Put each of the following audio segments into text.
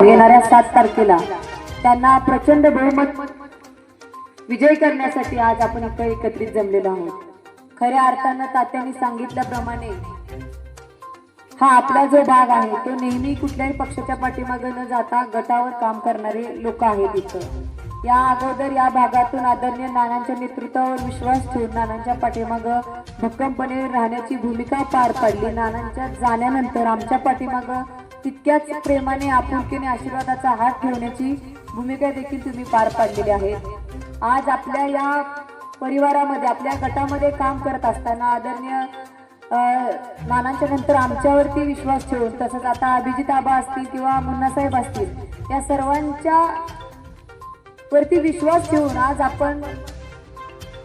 येणाऱ्या 7 तारखेला त्यांना प्रचंड बहुमत विजय करण्यासाठी आज आपण इथे एकत्रित जमलेलो आहोत। खऱ्या अर्थानं तात्यांनी सांगितल्याप्रमाणे हा आपला जो भाग आहे तो नेहमी कुठल्याही पक्षाच्या पाठीमागे न जाता गटावर काम करणारे लोक आहेत इथं। या अगोदर या भागातून आदरणीय नानांच्या नेतृत्वावर विश्वास ठेवून नानांच्या पाठीमागे भक्कमपणे राहण्याची भूमिका पार पाडली। नानांच्या जाण्यानंतर आमच्या पाठीमागे तितक्याच प्रेमाने आपुलकीने आशीर्वादाचा हात ठेवण्याची भूमिका देखील तुम्ही पार पाडलेली आहे। आज आपल्या या परिवारामध्ये आपल्या गटामध्ये काम करत असताना आदरणीय नानांच्या नंतर आमच्यावरती विश्वास ठेवून तसंच आता अभिजित आबा असतील किंवा मुन्नासाहेब असतील या सर्वांच्या वरती विश्वास ठेवून आज आपण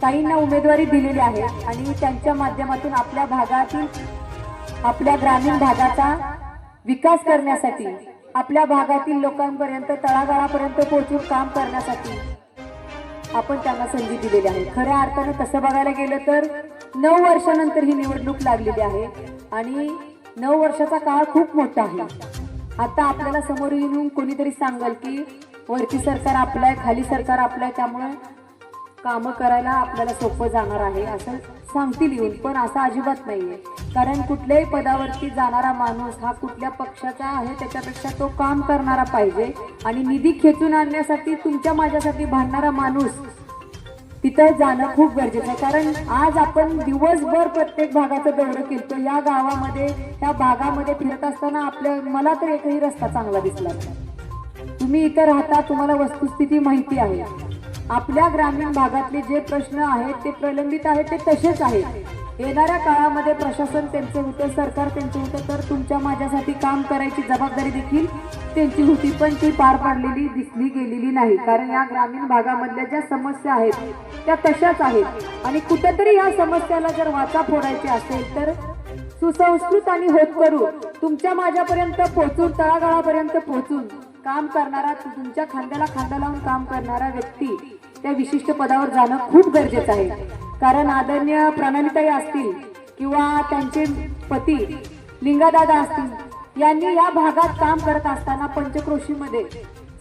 काहींना उमेदवारी दिलेली आहे आणि त्यांच्या माध्यमातून आपल्या भागातील आपल्या ग्रामीण भागाचा विकास करण्यासाठी आपल्या भागातील लोकांपर्यंत तळागाळापर्यंत पोहोचून काम करण्यासाठी आपण त्यांना संधी दिलेली आहे। खऱ्या अर्थाने तसं बघायला गेलं तर 9 वर्षानंतर ही निवडणूक लागलेली आहे आणि 9 वर्षाचा काळ खूप मोठा आहे। आता आपल्याला समोर येऊन कोणीतरी सांगेल की वरती सरकार आपलं आहे खाली सरकार आपलं आहे त्यामुळे कामं करायला आपल्याला सोपं जाणार आहे असं सांगतील येऊन, पण असं अजिबात नाहीये। कारण कुठल्याही पदावरती जाणारा माणूस हा कुठल्या पक्षाचा आहे त्याच्यापेक्षा तो काम करणारा पाहिजे आणि निधी खेचून आणण्यासाठी तुमच्या माझ्यासाठी भांडणारा माणूस तिथं जाणं खूप गरजेचं आहे। कारण आज आपण दिवसभर प्रत्येक भागाचं दौरा केलं या गावामध्ये त्या भागामध्ये फिरत असताना मला तर एकही रस्ता चांगला दिसला नाही। तुम्ही इथं राहता तुम्हाला वस्तुस्थिती माहिती आहे। आपल्या ग्रामीण भागातले जे प्रश्न आहेत ते प्रलंबित आहेत ते तसेच आहेत। येणाऱ्या काळामध्ये प्रशासन त्यांचं होतं सरकार त्यांचं होतं तर तुमच्या माझ्यासाठी काम करायची जबाबदारी देखील त्यांची होती, पण ती पार पाडलेली दिसली गेलेली नाही। कारण या ग्रामीण भागामधल्या ज्या समस्या आहेत त्या तशाच आहेत आणि कुठेतरी या समस्याला जर वाचा फोडायची असेल तर सुसंस्कृत आणि होतकरू तुमच्या माझ्यापर्यंत पोहोचून तळागाळापर्यंत पोहोचून काम करणारा तुमच्या खांद्याला खांदा लावून काम करणारा व्यक्ती त्या विशिष्ट पदावर जाणं खूप गरजेचं आहे। कारण आदरणीय प्रणालीताई असतील किंवा त्यांचे पती लिंगादादा असतील यांनी या भागात काम करत असताना पंचक्रोशीमध्ये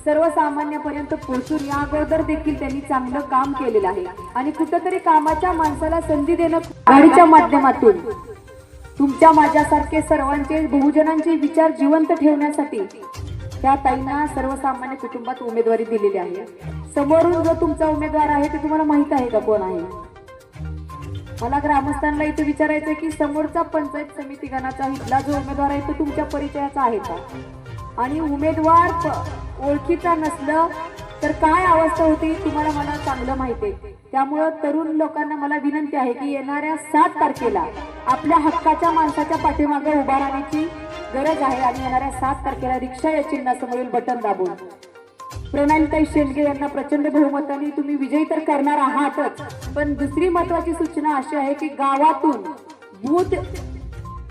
सर्वसामान्यपर्यंत पोहोचून या अगोदर देखील त्यांनी चांगलं काम केलेलं आहे आणि कुठेतरी कामाच्या माणसाला संधी देणं गाडीच्या माध्यमातून तुमच्या माझ्यासारखे सर्वांचे बहुजनांचे विचार जिवंत ठेवण्यासाठी त्या ताईंना सर्वसामान्य कुटुंबात उमेदवारी दिलेली आहे। समोरून जो तुमचा उमेदवार आहे ते तुम्हाला माहित आहे का कोण आहे? मला ग्रामस्थांना इथे विचारायचं की समोरचा पंचायत समिती गणाचा इथला जो उमेदवार आहे तो तुमच्या परिचयाचा आहे का? आणि उमेदवार ओळखीचा नसलं तर काय अवस्था होती तुम्हाला मला चांगलं माहिती आहे। त्यामुळे तरुण लोकांना मला विनंती आहे की येणाऱ्या 7 तारखेला आपल्या हक्काच्या माणसाच्या पाठीमागे उभा राहण्याची गरज आहे आणि येणाऱ्या 7 तारखेला रिक्षा या चिन्हासमोरील बटन दाबून प्रणालीताई शेंडगे यांना प्रचंड बहुमताने तुम्ही विजयी तर करणार आहातच, पण दुसरी महत्वाची सूचना अशी आहे की गावातून बूथ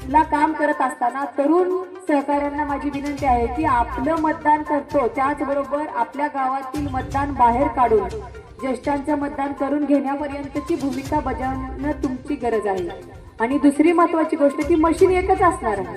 ला काम करत असताना तरुण सहकाऱ्यांना माझी विनंती आहे की आपलं मतदान करतो त्याचबरोबर आपल्या गावातील मतदान बाहेर काढून ज्येष्ठांचं मतदान करून घेण्यापर्यंतची भूमिका बजावणं तुमची गरज आहे। आणि दुसरी महत्वाची गोष्ट की मशीन एकच असणार आहे।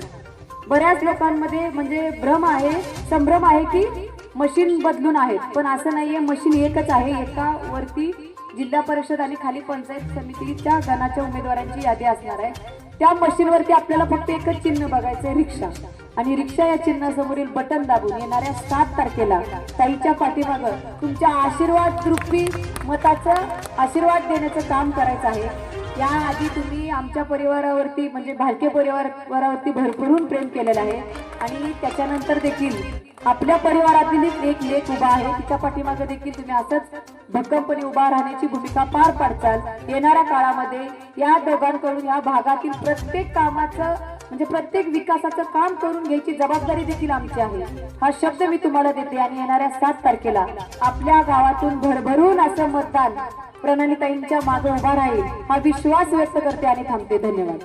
बऱ्याच लोकांमध्ये म्हणजे भ्रम आहे संभ्रम आहे की मशीन बदलून आहेत, पण असं नाहीये, मशीन एकच आहे। एका वरती जिल्हा परिषद आणि खाली पंचायत समितीच्या गणाच्या उमेदवारांची यादी असणार आहे। त्या मशीनवरती आपल्याला फक्त एकच चिन्ह बघायचंय रिक्षा आणि रिक्षा या चिन्हासमोरील बटन दाबून येणाऱ्या 7 तारखेला ताईच्या पाठीमागं तुमच्या आशीर्वाद रूपी मताचं आशीर्वाद देण्याचं काम करायचं आहे। याआधी तुम्ही आमच्या परिवारावरती म्हणजे भालके परिवारावरती भरभरून प्रेम केलेलं आहे आणि त्याच्यानंतर देखील आपल्या परिवारातील एक लेख उभा आहे तिच्या पाठीमागे देखील तुम्ही असंच भक्कमपणे उभा राहण्याची भूमिका पार पाडचाल। येणाऱ्या काळामध्ये या दोघांकडून या भागातील प्रत्येक कामाचं म्हणजे प्रत्येक विकासाचं काम करून घ्यायची जबाबदारी देखील आमची आहे हा शब्द मी तुम्हाला देते आणि येणाऱ्या 7 तारखेला आपल्या गावातून भरभरून असं मतदान प्रणालीताईंच्या मागे उभा राहील हा विश्वास व्यक्त करते आणि थांबते। धन्यवाद।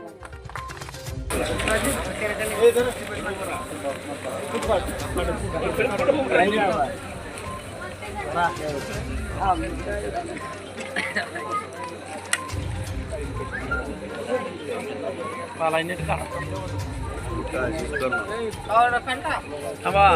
Palanya dekat. Kalau rekan tak? Apa?